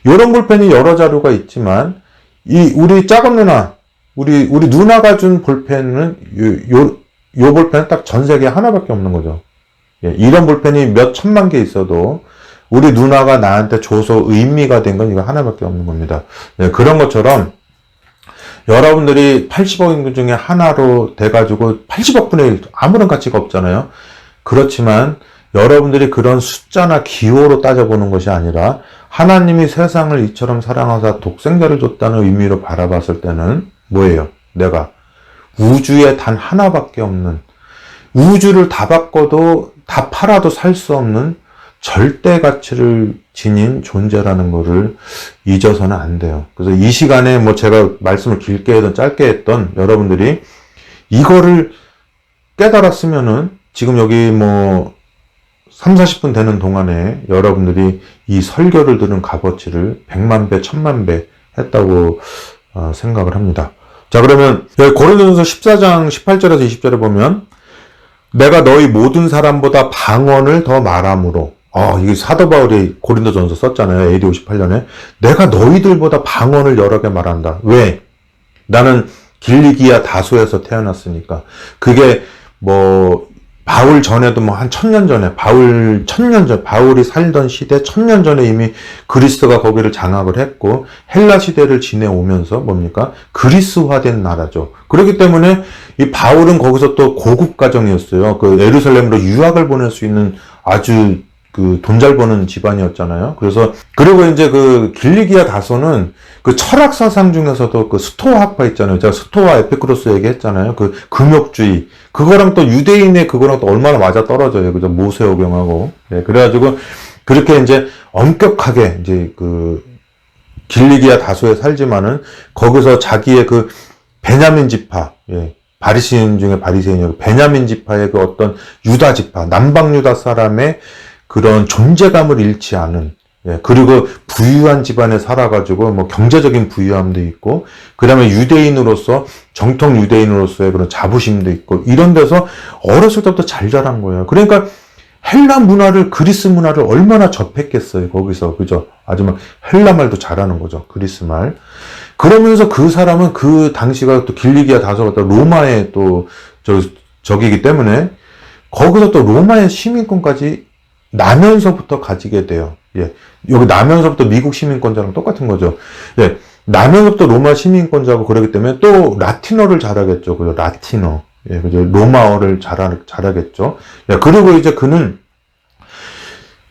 A: 이런 볼펜이 여러 자루가 있지만 우리 작은 누나, 우리 누나가 준 볼펜은 요 볼펜은 딱 전 세계에 하나밖에 없는 거죠. 예, 이런 볼펜이 몇 천만 개 있어도 우리 누나가 나한테 줘서 의미가 된 건 이거 하나밖에 없는 겁니다. 예, 그런 것처럼 여러분들이 80억 인구 중에 하나로 돼가지고 80억 분의 1 아무런 가치가 없잖아요. 그렇지만 여러분들이 그런 숫자나 기호로 따져보는 것이 아니라 하나님이 세상을 이처럼 사랑하사 독생자를 줬다는 의미로 바라봤을 때는 뭐예요? 내가 우주에 단 하나밖에 없는, 우주를 다 바꿔도 다 팔아도 살 수 없는 절대 가치를 지닌 존재라는 것을 잊어서는 안 돼요. 그래서 이 시간에 뭐 제가 말씀을 길게 했던 짧게 했던 여러분들이 이거를 깨달았으면은 지금 여기 뭐 3, 40분 되는 동안에 여러분들이 이 설교를 들은 값어치를 100만 배, 1000만 배 했다고 생각을 합니다. 자, 그러면 여기 고린도전서 14장 18절에서 20절에 보면 내가 너희 모든 사람보다 방언을 더 말함으로, 이게 사도 바울이 고린도전서 썼잖아요. AD 58년에. 내가 너희들보다 방언을 여러 개 말한다. 왜? 나는 길리기아 다소에서 태어났으니까. 그게 바울 전에도 한 1000년 전에, 바울이 살던 시대 1000년 전에 이미 그리스가 거기를 장악을 했고, 헬라 시대를 지내오면서 그리스화된 나라죠. 그렇기 때문에 이 바울은 거기서 또 고급 가정이었어요. 그 예루살렘으로 유학을 보낼 수 있는 아주 돈 잘 버는 집안이었잖아요. 그리고 이제 그 길리기아 다소는 그 철학 사상 중에서도 그 스토아 학파 있잖아요. 제가 스토아 에피쿠로스 얘기했잖아요. 그 금욕주의. 그거랑 또 유대인의 그거랑 또 얼마나 맞아 떨어져요. 그죠? 모세오경하고. 네, 그래가지고 그렇게 이제 엄격하게 이제 그 길리기아 다소에 살지만은 거기서 자기의 그 베냐민 지파, 바리새인 중에 바리새인이고 베냐민 지파의 그 어떤 유다 지파, 남방 유다 사람의 그런 존재감을 잃지 않은, 그리고 부유한 집안에 살아가지고 경제적인 부유함도 있고, 그 다음에 유대인으로서 정통 유대인으로서의 그런 자부심도 있고, 이런 데서 어렸을 때부터 잘 자란 거예요. 그러니까 헬라 문화를, 그리스 문화를 얼마나 접했겠어요, 거기서. 그죠? 아주 헬라 말도 잘하는 거죠, 그리스 말. 그러면서 그 사람은 그 당시가 또 길리기아 다소가 또 로마의 적이기 때문에 거기서 또 로마의 시민권까지 나면서부터 가지게 돼요. 여기 나면서부터 미국 시민권자랑 똑같은 거죠. 나면서부터 로마 시민권자고 그러기 때문에 또 라틴어를 잘하겠죠. 그죠? 라틴어. 그죠? 로마어를 잘하겠죠. 그리고 이제 그는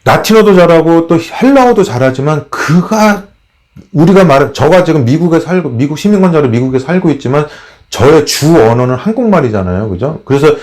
A: 라틴어도 잘하고 또 헬라어도 잘하지만 저가 지금 미국 시민권자로 미국에 살고 있지만 저의 주 언어는 한국말이잖아요. 그죠? 그래서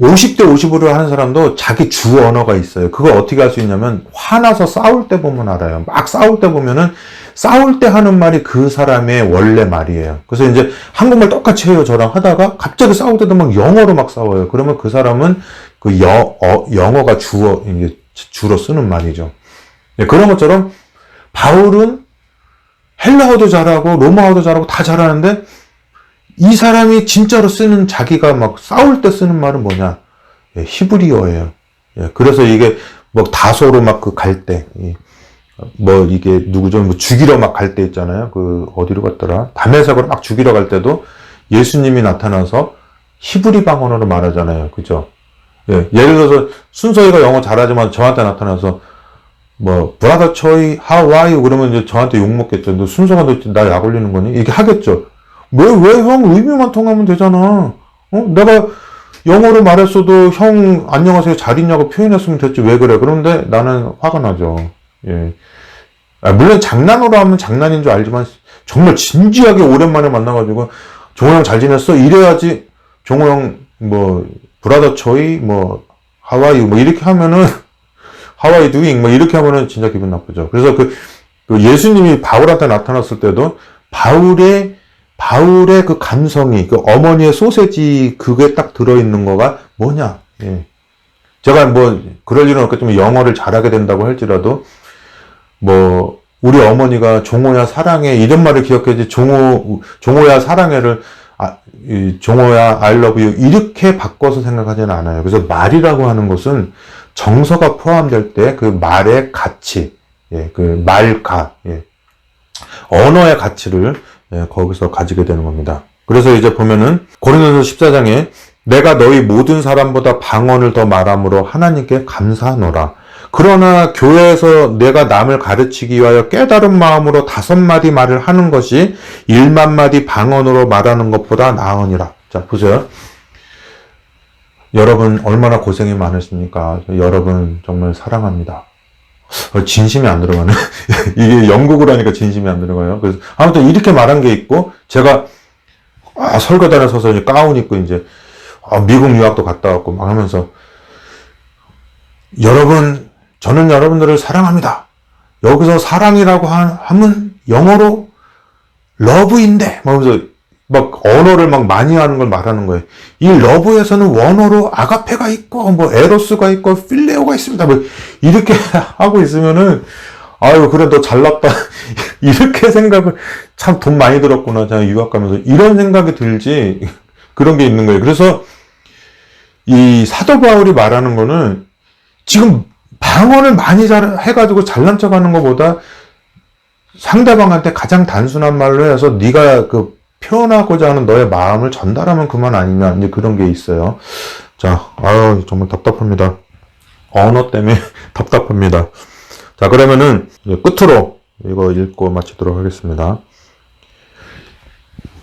A: 50대 50으로 하는 사람도 자기 주 언어가 있어요. 그걸 어떻게 할 수 있냐면, 화나서 싸울 때 보면 알아요. 막 싸울 때 보면은, 싸울 때 하는 말이 그 사람의 원래 말이에요. 그래서 이제 한국말 똑같이 해요. 저랑 하다가 갑자기 싸울 때도 막 영어로 막 싸워요. 그러면 그 사람은 그 영어가 주로 쓰는 말이죠. 그런 것처럼 바울은 헬라어도 잘하고 로마어도 잘하고 다 잘하는데, 이 사람이 진짜로 쓰는, 자기가 막 싸울 때 쓰는 말은 뭐냐? 히브리어예요. 그래서 이게 다소로 막 갈 때, 이게 누구죠? 죽이러 막 갈 때 있잖아요. 어디로 갔더라? 다메섹으로 막 죽이러 갈 때도 예수님이 나타나서 히브리 방언으로 말하잖아요. 그죠? 예를 들어서 순서이가 영어 잘하지만 저한테 나타나서 브라더 초이, how are you? 그러면 이제 저한테 욕먹겠죠. 너 순서가 나 약 올리는 거니? 이렇게 하겠죠. 왜 형 의미만 통하면 되잖아. 내가 영어로 말했어도 형 안녕하세요 잘 있냐고 표현했으면 됐지 왜 그래? 그런데 나는 화가 나죠. 물론 장난으로 하면 장난인 줄 알지만 정말 진지하게 오랜만에 만나가지고 종호 형 잘 지냈어? 이래야지. 종호 형 브라더 초이 how are you 이렇게 하면은 how are you doing 이렇게 하면은 진짜 기분 나쁘죠. 그래서 그 예수님이 바울한테 나타났을 때도 바울의 그 감성이, 그 어머니의 소세지, 그게 딱 들어있는 거가 뭐냐. 제가 그럴 일은 없겠지만 영어를 잘하게 된다고 할지라도, 우리 어머니가 종호야 사랑해, 이런 말을 기억해야지, 종호야 사랑해를, 종호야 I love you, 이렇게 바꿔서 생각하지는 않아요. 그래서 말이라고 하는 것은 정서가 포함될 때 그 말의 가치, 그 말가, 언어의 가치를 거기서 가지게 되는 겁니다. 그래서 이제 보면은 고린도전서 14장에 내가 너희 모든 사람보다 방언을 더 말함으로 하나님께 감사하노라. 그러나 교회에서 내가 남을 가르치기 위하여 깨달은 마음으로 5마디 말을 하는 것이 1만 마디 방언으로 말하는 것보다 나으니라. 자, 보세요. 여러분 얼마나 고생이 많으십니까? 여러분 정말 사랑합니다. 진심이 안 들어가네. 이게 영국으로 하니까 진심이 안 들어가요. 그래서 아무튼 이렇게 말한 게 있고, 제가 설교단에 서서 이제 가운 입고 이제 미국 유학도 갔다 왔고 막 하면서, 여러분 저는 여러분들을 사랑합니다. 여기서 사랑이라고 하면 영어로 러브인데 하면서 막 언어를 막 많이 하는 걸 말하는 거예요. 이 러브에서는 원어로 아가페가 있고 에로스가 있고 필레오가 있습니다. 이렇게 하고 있으면은 아유, 그래, 너 잘났다. 이렇게 생각을, 참 돈 많이 들었구나. 제가 유학 가면서. 이런 생각이 들지, 그런 게 있는 거예요. 그래서, 이 사도 바울이 말하는 거는, 지금 방언을 많이 해가지고 잘난 척 하는 것보다, 상대방한테 가장 단순한 말로 해서, 네가 그 표현하고자 하는 너의 마음을 전달하면 그만 아니냐. 이제 그런 게 있어요. 자, 아유, 정말 답답합니다. 언어 때문에 답답합니다. 자, 그러면은 끝으로 이거 읽고 마치도록 하겠습니다.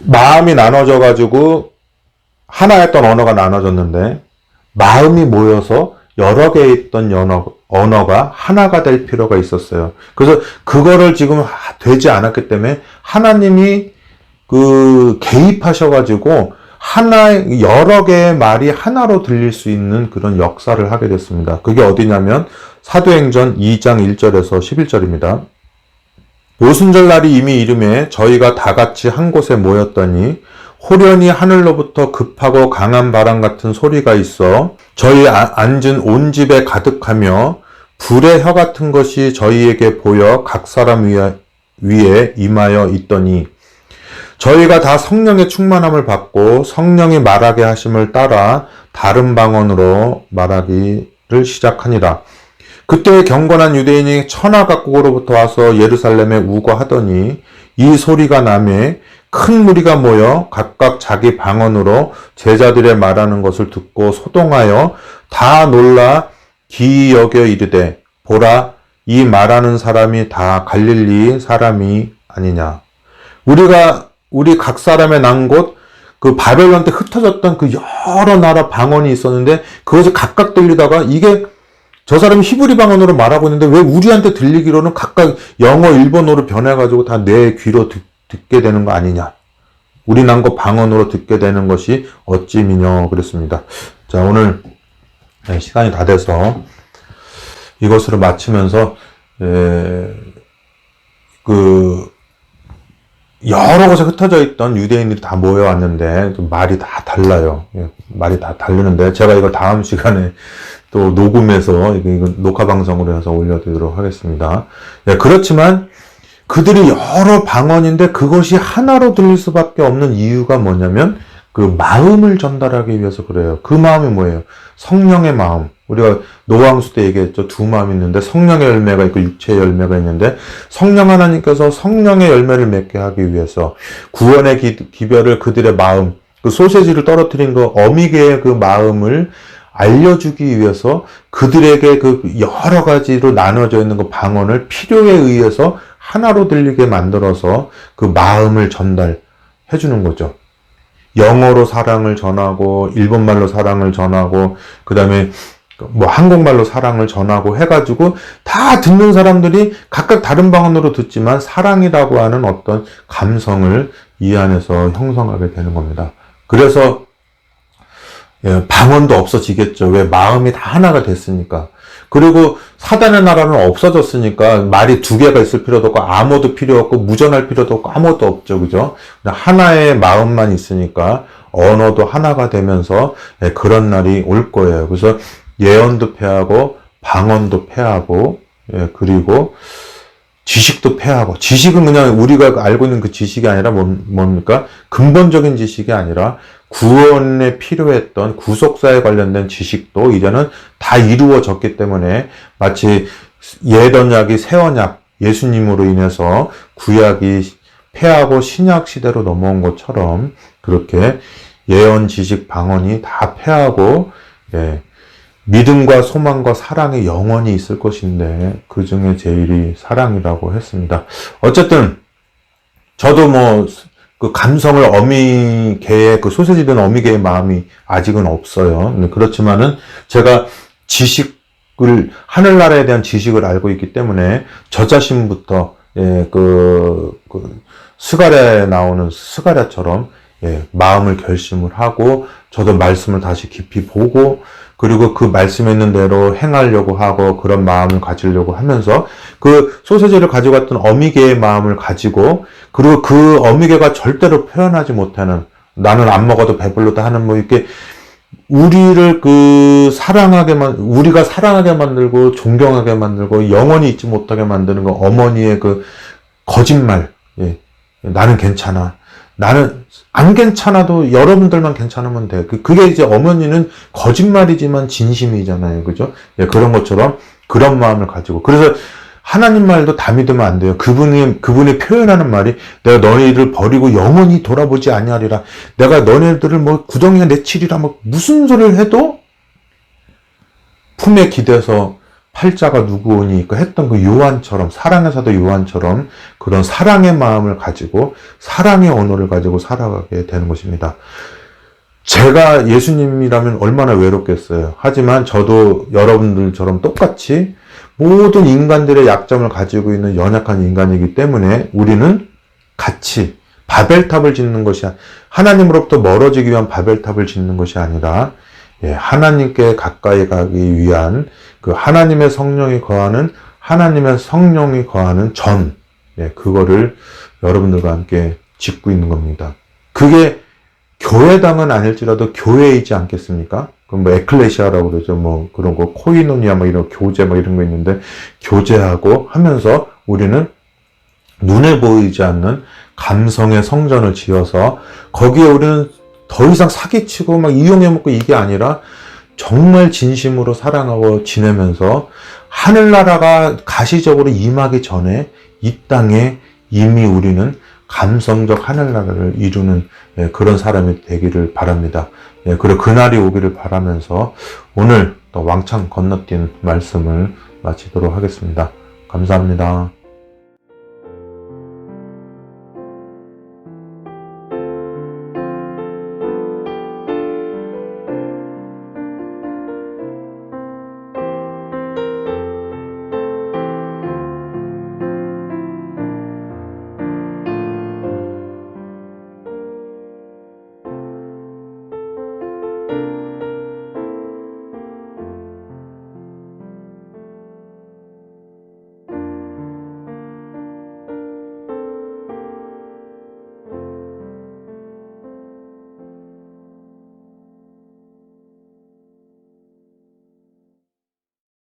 A: 마음이 나눠져 가지고 하나였던 언어가 나눠졌는데 마음이 모여서 여러 개 있던 언어가 하나가 될 필요가 있었어요. 그래서 그거를 지금 되지 않았기 때문에 하나님이 개입하셔 가지고 여러 개의 말이 하나로 들릴 수 있는 그런 역사를 하게 됐습니다. 그게 어디냐면 사도행전 2장 1절에서 11절입니다. 오순절 날이 이미 이름에 저희가 다 같이 한 곳에 모였더니 호련히 하늘로부터 급하고 강한 바람 같은 소리가 있어 저희 앉은 온 집에 가득하며 불의 혀 같은 것이 저희에게 보여 각 사람 위에 임하여 있더니 저희가 다 성령의 충만함을 받고 성령이 말하게 하심을 따라 다른 방언으로 말하기를 시작하니라. 그때 경건한 유대인이 천하 각국으로부터 와서 예루살렘에 우거하더니 이 소리가 나매 큰 무리가 모여 각각 자기 방언으로 제자들의 말하는 것을 듣고 소동하여 다 놀라 기이 여겨 이르되 보라 이 말하는 사람이 다 갈릴리 사람이 아니냐. 우리 각 사람의 난 곳, 그 바벨론 때 흩어졌던 그 여러 나라 방언이 있었는데 그것이 각각 들리다가 이게 저 사람이 히브리 방언으로 말하고 있는데 왜 우리한테 들리기로는 각각 영어, 일본어로 변해가지고 다 내 귀로 듣게 되는 거 아니냐. 우리 난 것 방언으로 듣게 되는 것이 어찌미뇨 그랬습니다. 자, 오늘 시간이 다 돼서 이것으로 마치면서 여러 곳에 흩어져 있던 유대인들이 다 모여왔는데 말이 다 달라요. 말이 다 다르는데 제가 이거 다음 시간에 또 녹음해서 이거 녹화 방송으로 해서 올려드리도록 하겠습니다. 그렇지만 그들이 여러 방언인데 그것이 하나로 들릴 수밖에 없는 이유가 뭐냐면 그 마음을 전달하기 위해서 그래요. 그 마음이 뭐예요? 성령의 마음. 우리가 노왕수 때 얘기했죠. 두 마음이 있는데 성령의 열매가 있고 육체의 열매가 있는데 성령 하나님께서 성령의 열매를 맺게 하기 위해서 구원의 기별을 그들의 마음, 그 소세지를 떨어뜨린 그 어미개의 그 마음을 알려주기 위해서 그들에게 그 여러 가지로 나눠져 있는 그 방언을 필요에 의해서 하나로 들리게 만들어서 그 마음을 전달해 주는 거죠. 영어로 사랑을 전하고 일본말로 사랑을 전하고 그 다음에 한국말로 사랑을 전하고 해가지고 다 듣는 사람들이 각각 다른 방언으로 듣지만 사랑이라고 하는 어떤 감성을 이 안에서 형성하게 되는 겁니다. 그래서 방언도 없어지겠죠. 왜? 마음이 다 하나가 됐으니까. 그리고 사단의 나라는 없어졌으니까 말이 두 개가 있을 필요도 없고 암호도 필요 없고 무전할 필요도 없고 아무것도 없죠. 그죠? 하나의 마음만 있으니까 언어도 하나가 되면서 그런 날이 올 거예요. 그래서 예언도 패하고 방언도 패하고 그리고 지식도 패하고 지식은 그냥 우리가 알고 있는 그 지식이 아니라 뭡니까? 근본적인 지식이 아니라 구원에 필요했던 구속사에 관련된 지식도 이제는 다 이루어졌기 때문에 마치 예언약이 새 언약 예수님으로 인해서 구약이 패하고 신약 시대로 넘어온 것처럼 그렇게 예언, 지식, 방언이 다 패하고 믿음과 소망과 사랑이 영원히 있을 것인데 그 중에 제일이 사랑이라고 했습니다. 어쨌든 저도 그 감성을 어미개의 그 소세지 된 어미개의 마음이 아직은 없어요. 그렇지만은 제가 지식을 하늘나라에 대한 지식을 알고 있기 때문에 저 자신부터 스가랴에 나오는 스가랴처럼 마음을 결심을 하고 저도 말씀을 다시 깊이 보고 그리고 그 말씀에 있는 대로 행하려고 하고 그런 마음을 가지려고 하면서 그 소세지를 가져갔던 어미개의 마음을 가지고 그리고 그 어미개가 절대로 표현하지 못하는 나는 안 먹어도 배불러다 하는 이렇게 우리를 우리가 사랑하게 만들고 존경하게 만들고 영원히 잊지 못하게 만드는 거 어머니의 그 거짓말. 예. 나는 괜찮아. 나는 안 괜찮아도 여러분들만 괜찮으면 돼. 그게 이제 어머니는 거짓말이지만 진심이잖아요. 그죠? 예, 그런 것처럼 그런 마음을 가지고. 그래서 하나님 말도 다 믿으면 안 돼요. 그분이 표현하는 말이 내가 너희를 버리고 영원히 돌아보지 아니하리라. 내가 너네들을 뭐 구덩이에 내치리라 뭐 무슨 소리를 해도 품에 기대서 팔자가 누구오니 했던 그 요한처럼 사랑의 사도 요한처럼 그런 사랑의 마음을 가지고 사랑의 언어를 가지고 살아가게 되는 것입니다. 제가 예수님이라면 얼마나 외롭겠어요. 하지만 저도 여러분들처럼 똑같이 모든 인간들의 약점을 가지고 있는 연약한 인간이기 때문에 우리는 같이 바벨탑을 짓는 것이 하나님으로부터 멀어지기 위한 바벨탑을 짓는 것이 아니라 하나님께 가까이 가기 위한 그 하나님의 성령이 거하는 전 그거를 여러분들과 함께 짓고 있는 겁니다. 그게 교회당은 아닐지라도 교회이지 않겠습니까? 그럼 뭐 에클레시아라고 그러죠. 뭐 그런 거 코이노니아 뭐 이런 교제 뭐 이런 거 있는데 교제하고 하면서 우리는 눈에 보이지 않는 감성의 성전을 지어서 거기에 우리는 더 이상 사기치고 막 이용해먹고 이게 아니라 정말 진심으로 사랑하고 지내면서 하늘나라가 가시적으로 임하기 전에 이 땅에 이미 우리는 감성적 하늘나라를 이루는 그런 사람이 되기를 바랍니다. 그리고 그날이 오기를 바라면서 오늘 또 왕창 건너뛴 말씀을 마치도록 하겠습니다. 감사합니다.